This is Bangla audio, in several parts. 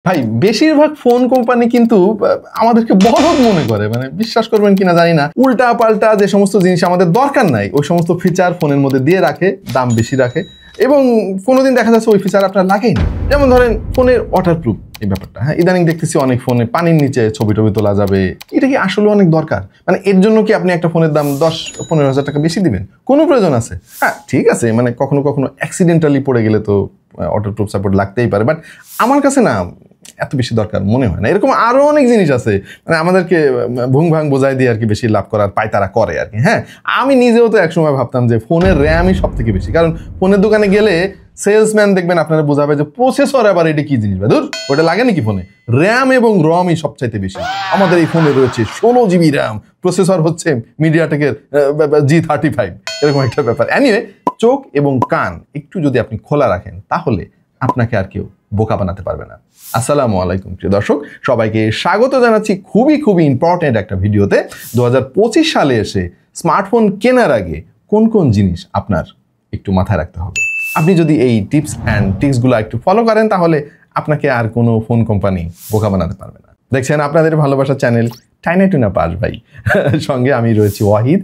ভাই বেশিরভাগ ফোন কোম্পানি কিন্তু আমাদেরকে বলদ মনে করে, মানে বিশ্বাস করবেন কিনা জানি না, উল্টা পাল্টা যে সমস্ত জিনিস আমাদের দরকার নাই ওই সমস্ত ফিচার ফোনের মধ্যে দিয়ে রাখে, দাম বেশি রাখে এবং কোনোদিন দেখা যাচ্ছে ওই ফিচার আপনার লাগেই না। যেমন ধরেন ফোনের ওয়াটারপ্রুফ এই ব্যাপারটা, হ্যাঁ ইদানিং দেখতেছি অনেক ফোনে পানির নিচে ছবি টবি তোলা যাবে। এটা কি আসলে অনেক দরকার? মানে এর জন্য কি আপনি একটা ফোনের দাম 10-15 হাজার টাকা বেশি দিবেন? কোনো প্রয়োজন আছে? হ্যাঁ ঠিক আছে, মানে কখনো কখনো অ্যাক্সিডেন্টালি পড়ে গেলে তো ওয়াটারপ্রুফ সাপোর্ট লাগতেই পারে, বাট আমার কাছে না এত বেশি দরকার মনে হয় না। এরকম আরো অনেক জিনিস আছে মানে আমাদেরকে ভুং ভাং বোঝাই দিয়ে আর কি বেশি লাভ করার পায় তারা করে আর কি। হ্যাঁ আমি নিজেও তো একসময় ভাবতাম যে ফোনের র্যামই সব থেকে বেশি, কারণ ফোনের দোকানে গেলে সেলসম্যান দেখবেন আপনারা বোঝাবে যে প্রসেসর আবার এটা কি জিনিস, ধুর ওটা লাগে নাকি ফোনে, র্যাম এবং রমই সবচাইতে বেশি। আমাদের এই ফোনে রয়েছে 16 GB র্যাম, প্রসেসর হচ্ছে মিডিয়াটেকের G35, এরকম একটা ব্যাপার। এনিওয়ে চোখ এবং কান একটু যদি আপনি খোলা রাখেন তাহলে আপনাকে আর কেউ বোকা বানাতে পারবে না। আসসালামু আলাইকুম প্রিয় দর্শক, সবাইকে স্বাগত জানাচ্ছি খুবই ইম্পর্টেন্ট একটা ভিডিওতে। 2025 সালে এসে স্মার্টফোন কেনার আগে কোন কোন জিনিস আপনার একটু মাথায় রাখতে হবে। আপনি যদি এই টিপস অ্যান্ড ট্রিক্সগুলো একটু ফলো করেন তাহলে আপনাকে আর কোনো ফোন কোম্পানি বোকা বানাতে পারবে না। দেখছেন আপনাদের ভালোবাসার চ্যানেল টাইনা টুনা পাস ভাই, সঙ্গে আমি রয়েছি ওয়াহিদ।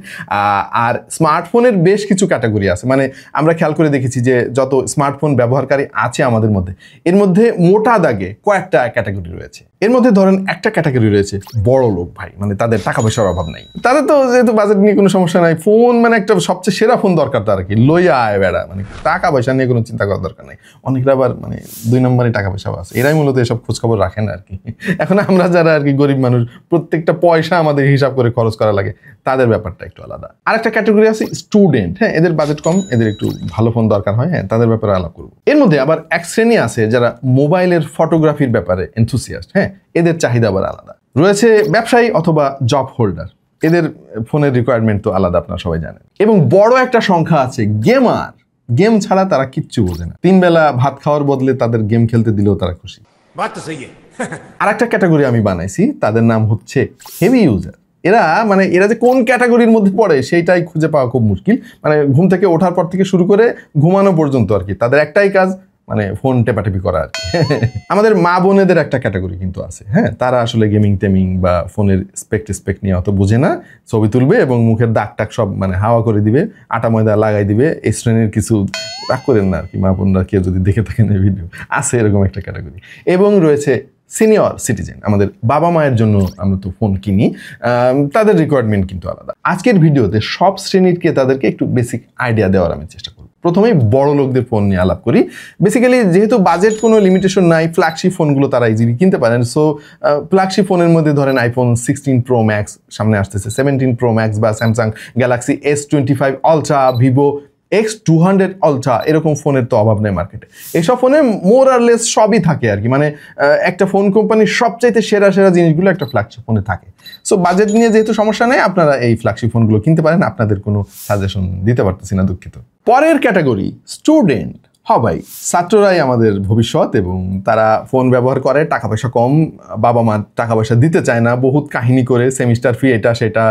আর স্মার্টফোনের বেশ কিছু ক্যাটাগরি আছে, মানে আমরা খেয়াল করে দেখেছি যে যত স্মার্টফোন ব্যবহারকারী আছে আমাদের মধ্যে, এর মধ্যে মোটা দাগে কয়েকটা ক্যাটাগরি রয়েছে। এর মধ্যে ধরেন একটা ক্যাটাগরি রয়েছে বড় লোক ভাই, মানে তাদের টাকা পয়সার অভাব নাই, তাদের তো যেহেতু বাজেট নিয়ে কোনো সমস্যা নাই, ফোন মানে একটা সবচেয়ে সেরা ফোন দরকার তার কি, লইয়া আয় বেড়া, মানে টাকা পয়সা নিয়ে কোনো চিন্তা করার দরকার নাই। অনেকটা আবার মানে 2 নম্বরে টাকা পয়সাও আছে, এরাই মূলত এসব খোঁজখবর রাখে না আর কি। এখন আমরা যারা আর কি গরিব মানুষ, প্রত্যেকটা পয়সা আমাদের হিসাব করে খরচ করা লাগে, তাদের ব্যাপারটা একটু আলাদা। আরেকটা ক্যাটাগরি আছে স্টুডেন্ট, হ্যাঁ এদের বাজেট কম, এদের একটু ভালো ফোন দরকার হয়, হ্যাঁ তাদের ব্যাপারে আলাপ করবো। এর মধ্যে আবার এক শ্রেণী আছে যারা মোবাইলের ফটোগ্রাফির ব্যাপারে এনথুসিয়াস্ট, হ্যাঁ এদের চাহিদা আবার আলাদা। রয়েছে ব্যবসায়ী অথবা জব হোল্ডার, এদের ফোনের রিকোয়ারমেন্ট তো আলাদা, আপনারা সবাই জানেন। এবং বড় একটা সংখ্যা আছে গেমার, গেম ছাড়া তারা কিচ্ছু বোঝে না, 3 বেলা ভাত খাওয়ার বদলে তাদের গেম খেলতে দিলেও তারা খুশি। আর একটা ক্যাটাগরি আমি বানাইছি, তাদের নাম হচ্ছে হেভি ইউজার। এরা যে কোন ক্যাটাগরির মধ্যে পড়ে সেইটাই খুঁজে পাওয়া খুব মুশকিল। মানে ঘুম থেকে ওঠার পর থেকে শুরু করে ঘুমানো পর্যন্ত আর কি তাদের একটাই কাজ, মানে ফোন টেপাটেপি করা আর কি। আমাদের মা বোনেদের একটা ক্যাটাগরি কিন্তু আছে, হ্যাঁ তারা আসলে গেমিং টেমিং বা ফোনের স্পেক নিয়ে অত বোঝে না, ছবি তুলবে এবং মুখের দাগ টাক সব মানে হাওয়া করে দিবে, আটা ময়দা লাগাই দিবে। এই শ্রেণীর কিছু রাগ করেন না আর কি, মা বোনরা কেউ যদি দেখে থাকেন এই ভিডিও, আছে এরকম একটা ক্যাটাগরি। এবং রয়েছে সিনিয়র সিটিজেন, আমাদের বাবা মায়ের জন্য আমরা তো ফোন কিনি, তাদের রিকোয়ারমেন্ট কিন্তু আলাদা। আজকের ভিডিওতে সব শ্রেণীর ক্রেতাদেরকে একটু বেসিক আইডিয়া দেওয়ার আমি চেষ্টা করব। প্রথমেই বড় লোকদের ফোন নিয়ে আলাপ করি। বেসিক্যালি যেহেতু বাজেট কোনো লিমিটেশন নাই, ফ্ল্যাগশিপ ফোনগুলো তারা ইজিলি কিনতে পারেন। সো ফ্ল্যাগশিপ ফোনের মধ্যে ধরেন আইফোন 16 Pro Max, সামনে আসতেছে 17 Pro Max বা Samsung Galaxy S25 Ultra, Vivo X200 Ultra, এরকম ফোনের তো অভাব নেই মার্কেটে। এইসব ফোনে মোর আর লেস সবই থাকে আর কি, মানে একটা ফোন কোম্পানির সবচাইতে সেরা জিনিসগুলো একটা ফ্ল্যাগশিপ ফোনে থাকে। সো বাজেট নিয়ে যেহেতু সমস্যা নেই, আপনারা এই ফ্ল্যাগশিপ ফোনগুলো কিনতে পারেন। আপনাদের কোনো সাজেশন দিতে পারতেছি না, দুঃখিত। পরের ক্যাটাগরি স্টুডেন্ট। হ্যাঁ ভাই, ছাত্ররাই আমাদের ভবিষ্যৎ এবং তারা ফোন ব্যবহার করে, টাকা পয়সা কম, বাবা মা টাকা পয়সা দিতে চায় না, বহুত কাহিনী করে সেমিস্টার ফি এটা সেটা,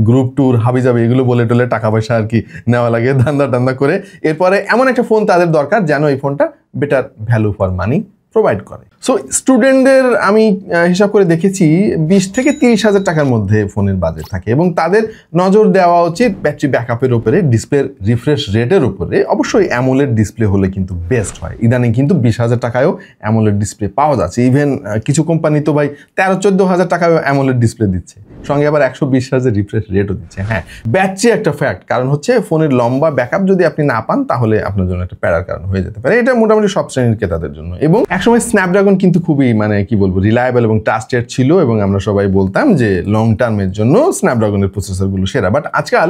গ্রুপ ট্যুর হাবিজাবি এগুলো বলে টলে টাকা পয়সা আর কি নেওয়া লাগে ধান্দা করে। এরপরে এমন একটা ফোন তাদের দরকার যেন এই ফোনটা better value for money provide করে। সো স্টুডেন্টদের আমি হিসাব করে দেখেছি 20 থেকে 30 হাজার টাকার মধ্যে ফোনের বাজেট থাকে এবং তাদের নজর দেওয়া উচিত ব্যাটারি ব্যাকআপের উপরে, ডিসপ্লের রিফ্রেশ রেটের উপরে। অবশ্যই অ্যামোলেড ডিসপ্লে হলে কিন্তু বেস্ট হয়। ইদানিং কিন্তু 20 হাজার টাকায়ও অ্যামোলেড ডিসপ্লে পাওয়া যাচ্ছে। ইভেন কিছু কোম্পানি তো ভাই 13-14 হাজার টাকায়ও অ্যামোলেড ডিসপ্লে দিচ্ছে, সঙ্গে আবার 120 হাজার রিফ্রেশ রেটও দিচ্ছে। হ্যাঁ ব্যাটারি একটা ফ্যাক্ট, কারণ হচ্ছে ফোনের লম্বা ব্যাকআপ যদি আপনি না পান তাহলে আপনার জন্য একটা প্যারার কারণ হয়ে যেতে পারে। এটা মোটামুটি সব শ্রেণীর ক্রেতাদের জন্য। এবং একসময় স্ন্যাপড্রাগন কিন্তু খুবই মানে কি বলবো রিলায়েবল এবং ট্রাস্টেড ছিল এবং আমরা সবাই বলতাম যে লং টার্মের জন্য স্ন্যাপড্রাগনের প্রসেসরগুলো সেরা। বাট আজকাল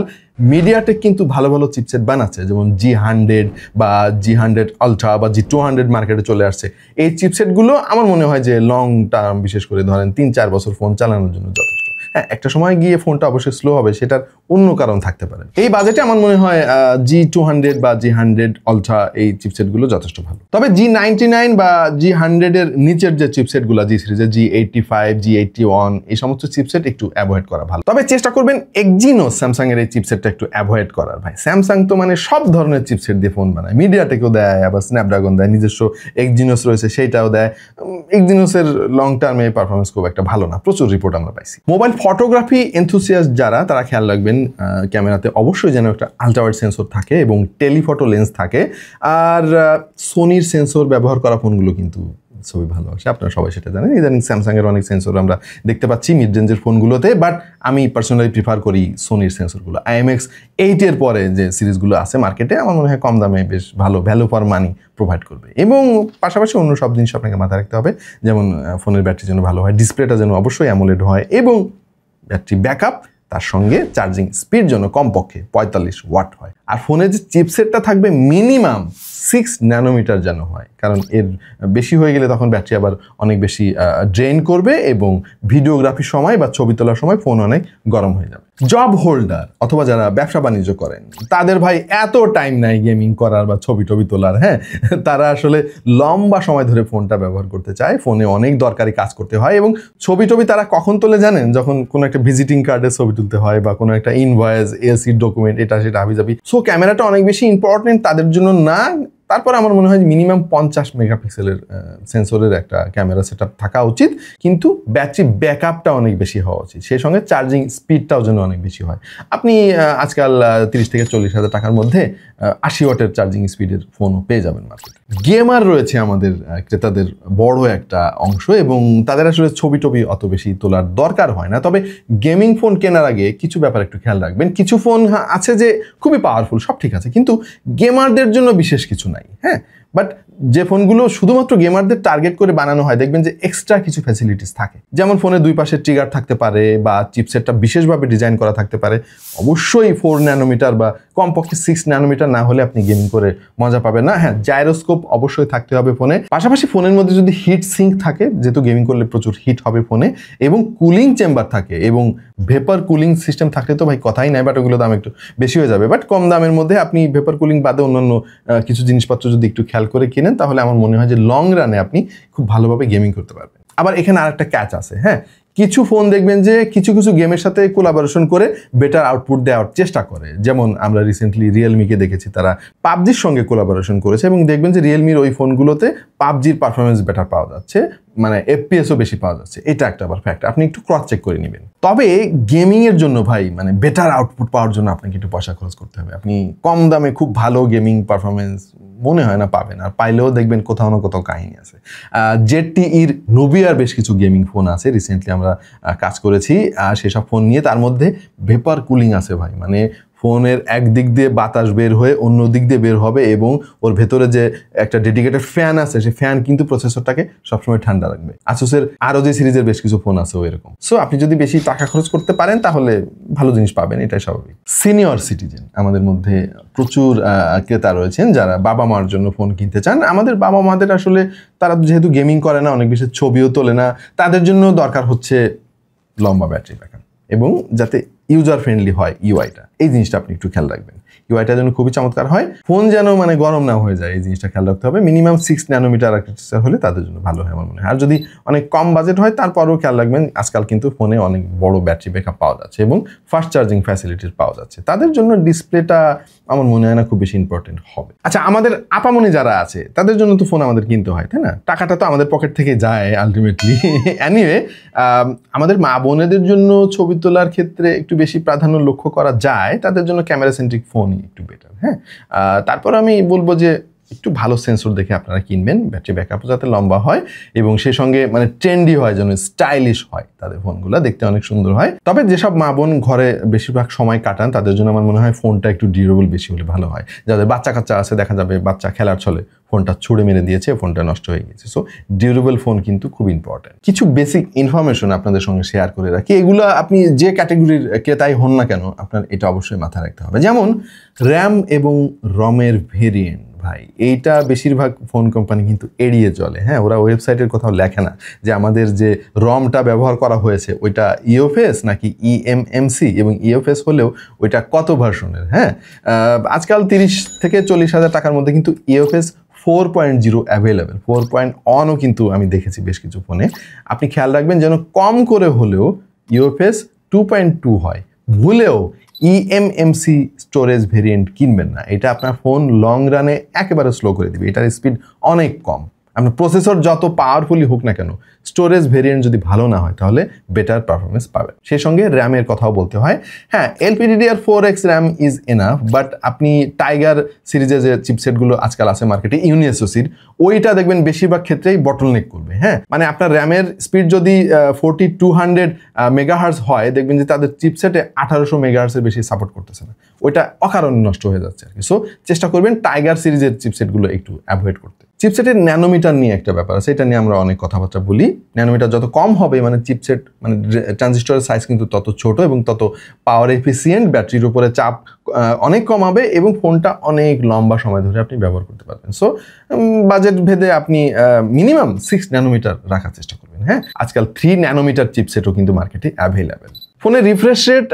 মিডিয়াটেক কিন্তু ভালো চিপসেট বানাচ্ছে, যেমন G100 বা G100 Ultra বা G200 মার্কেটে চলে আসছে। এই চিপসেটগুলো আমার মনে হয় যে লং টার্ম, বিশেষ করে ধরেন 3-4 বছর ফোন চালানোর জন্য যথেষ্ট। হ্যাঁ, একটা সময় গিয়ে ফোনটা অবশ্যই স্লো হবে, সেটার অন্য কারণ থাকতে পারে। এই বাজেটে আমার মনে হয় G200 বা G100 আলট্রা এই চিপসেটগুলো যথেষ্ট ভালো। তবে G99 বা G100 এর নিচের যে চিপসেটগুলো জি সিরিজের G85, G81 এই সমস্ত চিপসেট একটু অ্যাভয়েড করা ভালো। তবে চেষ্টা করবেন এক্সিনোস স্যামসাং এর এই চিপসেটটা একটু অ্যাভয়েড করার। ভাই স্যামসাং তো মানে সব ধরনের চিপসেট দিয়ে ফোন বানায়, মিডিয়াটেকও দেয়, আবার স্ন্যাপড্রাগন দেয়, নিজস্ব এক্সিনোস রয়েছে সেইটাও দেয়। এক্সিনোসের লং টার্মে পারফরমেন্স খুব একটা ভালো না, প্রচুর রিপোর্ট আমরা পাইছি। মোবাইল ফটোগ্রাফি এনথুসিয়াস্ট যারা, তারা খেয়াল রাখবেন ক্যামেরাতে অবশ্যই যেন একটা আল্ট্রাওয়াইড সেন্সর থাকে এবং টেলিফটো লেন্স থাকে। আর সোনির সেন্সর ব্যবহার করা ফোনগুলো কিন্তু ছবি ভালো আসে, আপনারা সবাই সেটা জানেন। ইদানিং স্যামসাং এর অনেক সেন্সর আমরা দেখতে পাচ্ছি মিড রেঞ্জের ফোনগুলোতে, বাট আমি পার্সোনালি প্রিফার করি সোনির সেন্সরগুলো। IMX8 এর পরে যে সিরিজগুলো আছে মার্কেটে, আমার মনে হয় কম দামে বেশ ভালো ভ্যালু ফর মানি প্রোভাইড করবে। এবং পাশাপাশি অন্য সব জিনিস আপনাকে মাথায় রাখতে হবে, যেমন ফোনের ব্যাটারি যেন ভালো হয়, ডিসপ্লেটা যেন অবশ্যই অ্যামোলেড হয়, এবং ব্যাটারি ব্যাকআপ তার সঙ্গে চার্জিং স্পিড যেন কমপক্ষে 45 ওয়াট হয়। আর ফোনের যে চিপসেটটা থাকবে মিনিমাম 6 ন্যানোমিটার যেন হয়, কারণ এর বেশি হয়ে গেলে তখন ব্যাটারি আবার অনেক বেশি ড্রেন করবে এবং ভিডিওগ্রাফির সময় বা ছবি তোলার সময় ফোন অনেক গরম হয়ে যাবে। জব হোল্ডার অথবা যারা ব্যবসা বাণিজ্য করেন, তাদের ভাই এত টাইম নাই গেমিং করার বা ছবি টবি তোলার। হ্যাঁ, তারা আসলে লম্বা সময় ধরে ফোনটা ব্যবহার করতে চায়, ফোনে অনেক দরকারি কাজ করতে হয়, এবং ছবি টবি তারা কখন তোলে জানেন? যখন কোনো একটা ভিজিটিং কার্ডের ছবি তুলতে হয় বা কোনো একটা ইনভয়েস, এসি ডকুমেন্ট, এটা সেটা হাবিজাবি। সো ক্যামেরাটা অনেক বেশি ইম্পর্টেন্ট তাদের জন্য না। তারপর আমার মনে হয় মিনিমাম 50 মেগাপিক্সেলের সেন্সরের একটা ক্যামেরা সেটআপ থাকা উচিত, কিন্তু ব্যাটারি ব্যাকআপটা অনেক বেশি হওয়া উচিত, সেই সঙ্গে চার্জিং স্পিডটাও যেন অনেক বেশি হয়। আপনি আজকাল 30 থেকে 40 হাজার টাকার মধ্যে 80 ওয়াটের চার্জিং স্পিডের ফোনও পেয়ে যাবেন মার্কেটে। গেমার রয়েছে আমাদের ক্রেতাদের বড় একটা অংশ, এবং তাদের আসলে ছবি টবি অত বেশি তোলার দরকার হয় না। তবে গেমিং ফোন কেনার আগে কিছু ব্যাপার একটু খেয়াল রাখবেন। কিছু ফোন আছে যে খুবই পাওয়ারফুল, সব ঠিক আছে, কিন্তু গেমারদের জন্য বিশেষ কিছু নাই। হ্যাঁ, বাট যে ফোনগুলো শুধুমাত্র গেমারদের টার্গেট করে বানানো হয়, দেখবেন যে এক্সট্রা কিছু ফ্যাসিলিটিস থাকে, যেমন ফোনের দুই পাশে ট্রিগার থাকতে পারে বা চিপসেটটা বিশেষভাবে ডিজাইন করা থাকতে পারে। অবশ্যই 4 ন্যানোমিটার বা কমপক্ষে 6 ন্যানোমিটার না হলে আপনি গেমিং করে মজা পাবেন না। হ্যাঁ, জাইরোস্কোপ অবশ্যই থাকতে হবে ফোনে। পাশাপাশি ফোনের মধ্যে যদি হিট সিঙ্ক থাকে, যেহেতু গেমিং করলে প্রচুর হিট হবে ফোনে, এবং কুলিং চেম্বার থাকে এবং ভেপার কুলিং সিস্টেম থাকলে তো ভাই কথাই নাই, বাট ওগুলো দাম একটু বেশি হয়ে যাবে। বাট কম দামের মধ্যে আপনি ভেপার কুলিং বাদে অন্যান্য কিছু জিনিসপত্র যদি একটু খেয়াল করে কিনেন, তাহলে আমার মনে হয় যে লং রানে আপনি খুব ভালোভাবে গেমিং করতে পারবেন। আবার এখানে আরেকটা ক্যাচ আছে। হ্যাঁ, কিছু ফোন দেখবেন যে কিছু কিছু গেমের সাথে কোলাবোরেশন করে বেটার আউটপুট দেওয়ার চেষ্টা করে, যেমন আমরা রিসেন্টলি রিয়েলমিকে দেখেছি, তারা পাবজির সঙ্গে কোলাবোরেশন করেছে, এবং দেখবেন যে রিয়েলমির ওই ফোনগুলোতে পাবজির পারফরমেন্স বেটার পাওয়া যাচ্ছে, মানে এফপিএসও বেশি পাওয়া যাচ্ছে। এটা একটা আবার ফ্যাক্ট, আপনি একটু ক্রস চেক করে নেবেন। তবে গেমিংয়ের জন্য ভাই, মানে বেটার আউটপুট পাওয়ার জন্য আপনাকে একটু পয়সা খরচ করতে হবে। আপনি কম দামে খুব ভালো গেমিং পারফরমেন্স মনে হয় না পাবেন, আর পাইলেও দেখবেন কোথাও না কোথাও কাহিনী আছে। ZTEর নোভিয়ার বেশ কিছু গেমিং ফোন আছে, রিসেন্টলি আমরা কাজ করেছি সেসব ফোন নিয়ে। তার মধ্যে ভেপার কুলিং আছে ভাই, মানে ফোনের এক দিক দিয়ে বাতাস বের হয়ে অন্য দিক দিয়ে বের হবে, এবং ওর ভেতরে যে একটা ডেডিকেটেড ফ্যান আছে, সেই ফ্যান কিন্তু প্রসেসরটাকে সবসময় ঠান্ডা রাখবে। আসুসের আরও যে সিরিজের বেশ কিছু ফোন আছে এরকম। সো আপনি যদি বেশি টাকা খরচ করতে পারেন তাহলে ভালো জিনিস পাবেন, এটাই স্বাভাবিক। সিনিয়র সিটিজেন আমাদের মধ্যে প্রচুর ক্রেতা রয়েছেন যারা বাবা মার জন্য ফোন কিনতে চান। আমাদের বাবা মাদের আসলে তারা যেহেতু গেমিং করে না, অনেক বেশি ছবিও তোলে না, তাদের জন্য দরকার হচ্ছে লম্বা ব্যাটারি ব্যাকআপ, এবং যাতে ইউজার ফ্রেন্ডলি হয় ইউআইটা, এই জিনিসটা আপনি একটু খেয়াল রাখবেন। ইউআইটা যেন খুবই চমৎকার হয়, ফোন যেন মানে গরম না হয়ে যায়, এই জিনিসটা খেয়াল রাখতে হবে। মিনিমাম 6 ন্যানোমিটার আর্কিটেকচার হলে তাদের জন্য ভালো হয় আমার মনে হয়। আর যদি অনেক কম বাজেট হয় তারপরেও খেয়াল রাখবেন, আজকাল কিন্তু ফোনে অনেক বড় ব্যাটারি ব্যাকআপ পাওয়া যাচ্ছে এবং ফাস্ট চার্জিং ফ্যাসিলিটিস পাওয়া যাচ্ছে, তাদের জন্য ডিসপ্লেটা আমার মনে হয় না খুব বেশি ইম্পর্টেন্ট হবে। আচ্ছা, আমাদের আপামনি যারা আছে তাদের জন্য তো ফোন আমাদের কিনতে হয়, তাই না? টাকাটা তো আমাদের পকেট থেকে যায় আলটিমেটলি। এনিওয়ে, আমাদের মা বোনেদের জন্য ছবি তোলার ক্ষেত্রে একটু বেশি প্রাধান্য লক্ষ্য করা যায়, তাদের জন্য ক্যামেরা সেন্ট্রিক ফোনই একটু বেটার। হ্যাঁ, তারপর আমি বলবো যে একটু ভালো সেন্সর দেখে আপনারা কিনবেন, ব্যাটারি ব্যাকআপও যাতে লম্বা হয় এবং সেই সঙ্গে মানে ট্রেন্ডি হয়, যেন স্টাইলিশ হয়, তাদের ফোনগুলো দেখতে অনেক সুন্দর হয়। তবে যেসব মা বোন ঘরে বেশিরভাগ সময় কাটান তাদের জন্য আমার মনে হয় ফোনটা একটু ডিউরেবল বেশি হলে ভালো হয়। যাদের বাচ্চা কাচ্চা আছে, দেখা যাবে বাচ্চা খেলার ছলে ফোনটা ছুঁড়ে মেরে দিয়েছে, ফোনটা নষ্ট হয়ে গেছে। সো ডিউরেবল ফোন কিন্তু খুব ইম্পর্টেন্ট। কিছু বেসিক ইনফরমেশন আপনাদের সঙ্গে শেয়ার করে রাখি, এগুলো আপনি যে ক্যাটাগরির ক্রেতাই হন না কেন আপনার এটা অবশ্যই মাথায় রাখতে হবে। যেমন র্যাম এবং রমের ভেরিয়েন্ট, ভাই এইটা বেশিরভাগ ফোন কোম্পানি কিন্তু এড়িয়ে চলে। হ্যাঁ, ওরা ওয়েবসাইটের কোথাও লেখে না যে আমাদের যে রমটা ব্যবহার করা হয়েছে ওইটা ইওএফএস নাকি ইএমএমসি, এবং ইওএফএস হলেও ওইটা কত ভার্সনের। হ্যাঁ, আজকাল 30 থেকে 40 হাজার টাকার মধ্যে কিন্তু ইওএফএস 4.0 অ্যাভেলেবেল। 4.1ও কিন্তু আমি দেখেছি বেশ কিছু ফোনে। আপনি খেয়াল রাখবেন যেন কম করে হলেও ইউএফএস 2.2 হয়। ভুলেও ইএমএমসি স্টোরেজ ভেরিয়েন্ট কিনবেন না, এটা আপনার ফোন লং রানে একেবারে স্লো করে দিবে। এটার স্পিড অনেক কম। আপনার প্রসেসর যত পাওয়ারফুলি হোক না কেন, স্টোরেজ ভেরিয়েন্ট যদি ভালো না হয় তাহলে বেটার পারফরমেন্স পাবেন। সেই সঙ্গে র্যামের কথাও বলতে হয়। হ্যাঁ, LPDDR4X RAM is enough, but আপনি টাইগার সিরিজের যে চিপসেটগুলো আজকাল আছে মার্কেটে ইউনিএসওসির, ওইটা দেখবেন বেশিরভাগ ক্ষেত্রেই বটলনেক করবে। হ্যাঁ, মানে আপনার র্যামের স্পিড যদি 4200 মেগাহার্জ হয়, দেখবেন যে তাদের চিপসেটে 1800 মেগাহার্জের বেশি সাপোর্ট করতেছে না, ওইটা অকারণে নষ্ট হয়ে যাচ্ছে আর কি। সো চেষ্টা করবেন টাইগার সিরিজের চিপসেটগুলো একটু অ্যাভয়েড করতে। চিপসেটের ন্যানোমিটার নিয়ে একটা ব্যাপার আছে, এটা নিয়ে আমরা অনেক কথাবার্তা বলি। ন্যানোমিটার যত কম হবে, মানে চিপসেট মানে ট্রানজিস্টরের সাইজ কিন্তু তত ছোট এবং তত পাওয়ার এফিসিয়েন্ট, ব্যাটারির উপরে চাপ অনেক কম হবে এবং ফোনটা অনেক লম্বা সময় ধরে আপনি ব্যবহার করতে পারবেন। সো বাজেট ভেদে আপনি মিনিমাম 6 ন্যানোমিটার রাখার চেষ্টা করবেন। হ্যাঁ, আজকাল 3 ন্যানোমিটার চিপসেটও কিন্তু মার্কেটে অ্যাভেলেবেল। ফোনের রিফ্রেশ রেট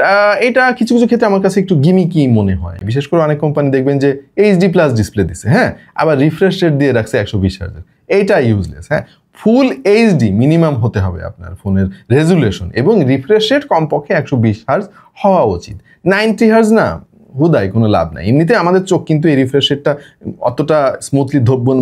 এটা কিছু কিছু ক্ষেত্রে আমার কাছে একটু গিমিকি মনে হয়। বিশেষ করে অনেক কোম্পানি দেখবেন যে HD+ ডিসপ্লে দিচ্ছে, হ্যাঁ, আবার রিফ্রেশ রেট দিয়ে রাখছে 120 হার্জের। এইটা ইউজলেস। হ্যাঁ, ফুল HD মিনিমাম হতে হবে আপনার ফোনের রেজুলেশন, এবং রিফ্রেশ রেট কমপক্ষে 120 হার্জ হওয়া উচিত। 90 হার্জ না, হুদাই কোনো লাভ নাই। এমনিতে আমাদের চোখ কিন্তু এই রিফ্রেশ রেটটা অতটা স্মুথলি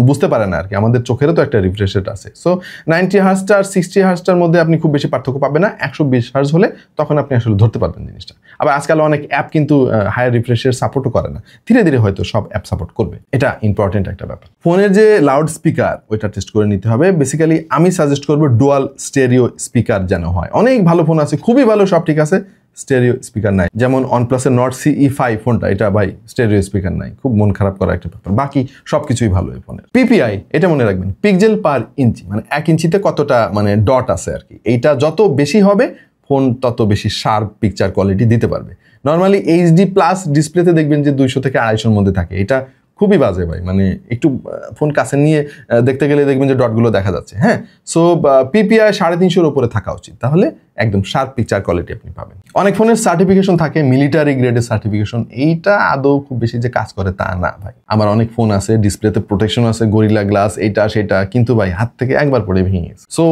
বুঝতে পারে না আর কি, আমাদের চোখেরও তো একটা রিফ্রেশ রেট আছে। সো 90 হার্জটা আর 60 হার্জটার মধ্যে আপনি খুব বেশি পার্থক্য পাবেন না। 120 হার্জ হলে তখন আপনি আসলে ধরতে পারবেন জিনিসটা। আবার আজকাল অনেক অ্যাপ কিন্তু হায়ার রিফ্রেশের সাপোর্টও করে না, ধীরে ধীরে হয়তো সব অ্যাপ সাপোর্ট করবে। এটা ইম্পর্টেন্ট একটা ব্যাপার। ফোনের যে লাউড স্পিকার ওইটা টেস্ট করে নিতে হবে। বেসিক্যালি আমি সাজেস্ট করবো ডুয়াল স্টেরিও স্পিকার যেন হয়। অনেক ভালো ফোন আছে, খুবই ভালো, সব ঠিক আছে, স্টেরিও স্পিকার নাই। যেমন OnePlus-এর Nord CE5 ফোনটা, এটা ভাই স্টেরিও স্পিকার নাই, খুব মন খারাপ করা একটা ব্যাপার। বাকি সবকিছুই ভালো এই ফোনের। PPI এটা মনে রাখবেন, পিক্সেল পার ইঞ্চি, মানে 1 ইঞ্চিতে কতটা মানে ডট আছে আর কি। এইটা যত বেশি হবে ফোন তত বেশি শার্প পিকচার কোয়ালিটি দিতে পারবে। নর্মালি HD+ ডিসপ্লেতে দেখবেন যে 200 থেকে 250-এর মধ্যে থাকে, এটা খুবই বাজে ভাই। মানে একটু ফোন কাছে নিয়ে দেখতে গেলে দেখবেন যে ডটগুলো দেখা যাচ্ছে। হ্যাঁ, সো PPI 350-এর উপরে থাকা উচিত, তাহলে একদম শার্প পিকচার কোয়ালিটি আপনি পাবেন। অনেক ফোনের সার্টিফিকেশন থাকে, মিলিটারি গ্রেডের সার্টিফিকেশন, এইটা আদৌ খুব বেশি যে কাজ করে তা না ভাই। আমার অনেক ফোন আছে ডিসপ্লেতে প্রোটেকশন আছে, গরিলা গ্লাস, এইটা সেটা, কিন্তু ভাই হাত থেকে একবার পরে ভেঙে গেছে। সো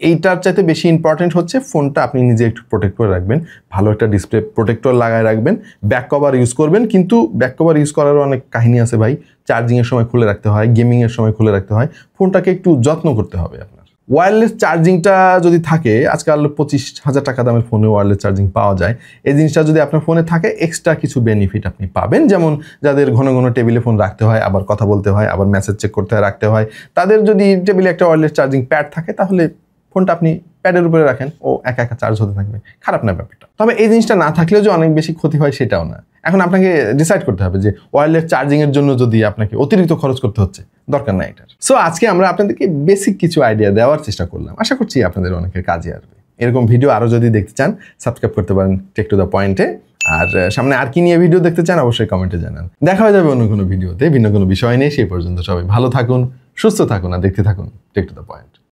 এইটার চাইতে বেশি ইম্পর্টেন্ট হচ্ছে ফোনটা আপনি নিজে একটু প্রোটেক্ট করে রাখবেন, ভালো একটা ডিসপ্লে প্রোটেক্টর লাগায় রাখবেন, ব্যাক কভার ইউজ করবেন। কিন্তু ব্যাক কভার ইউজ করারও অনেক কাহিনী আছে ভাই। চার্জিংয়ের সময় খুলে রাখতে হয়, গেমিংয়ের সময় খুলে রাখতে হয়, ফোনটাকে একটু যত্ন করতে হবে আপনার। ওয়্যারলেস চার্জিংটা যদি থাকে, আজকাল 25,000 টাকা দামের ফোনে ওয়্যারলেস চার্জিং পাওয়া যায়। এই জিনিসটা যদি আপনার ফোনে থাকে, এক্সট্রা কিছু বেনিফিট আপনি পাবেন। যেমন যাদের ঘন ঘন টেবিলে ফোন রাখতে হয়, আবার কথা বলতে হয়, আবার মেসেজ চেক করতে হয়, রাখতে হয়, তাদের যদি টেবিলে একটা ওয়্যারলেস চার্জিং প্যাড থাকে, তাহলে ফোনটা আপনি প্যাডের উপরে রাখেন, ও একা একা চার্জ হতে থাকবে, খারাপ না ব্যাপারটা। তবে এই জিনিসটা না থাকলেও যে অনেক বেশি ক্ষতি হয় সেটাও না। এখন আপনাকে ডিসাইড করতে হবে যে ওয়্যারলেস চার্জিং এর জন্য যদি আপনাকে অতিরিক্ত খরচ করতে হচ্ছে, দরকার নাই এটার। সো আজকে আমরা আপনাদেরকে বেসিক কিছু আইডিয়া দেওয়ার চেষ্টা করলাম, আশা করছি আপনাদের অনেকের কাজে আসবে। এরকম ভিডিও আরও যদি দেখতে চান, সাবস্ক্রাইব করতে পারেন টেক টু দ্য পয়েন্টে। আর সামনে আর কি নিয়ে ভিডিও দেখতে চান অবশ্যই কমেন্টে জানান। দেখা হয়ে যাবে অন্য কোনো ভিডিওতে ভিন্ন কোনো বিষয় নিয়ে। সেই পর্যন্ত সবাই ভালো থাকুন, সুস্থ থাকুন আর দেখতে থাকুন টেক টু দ্য পয়েন্ট।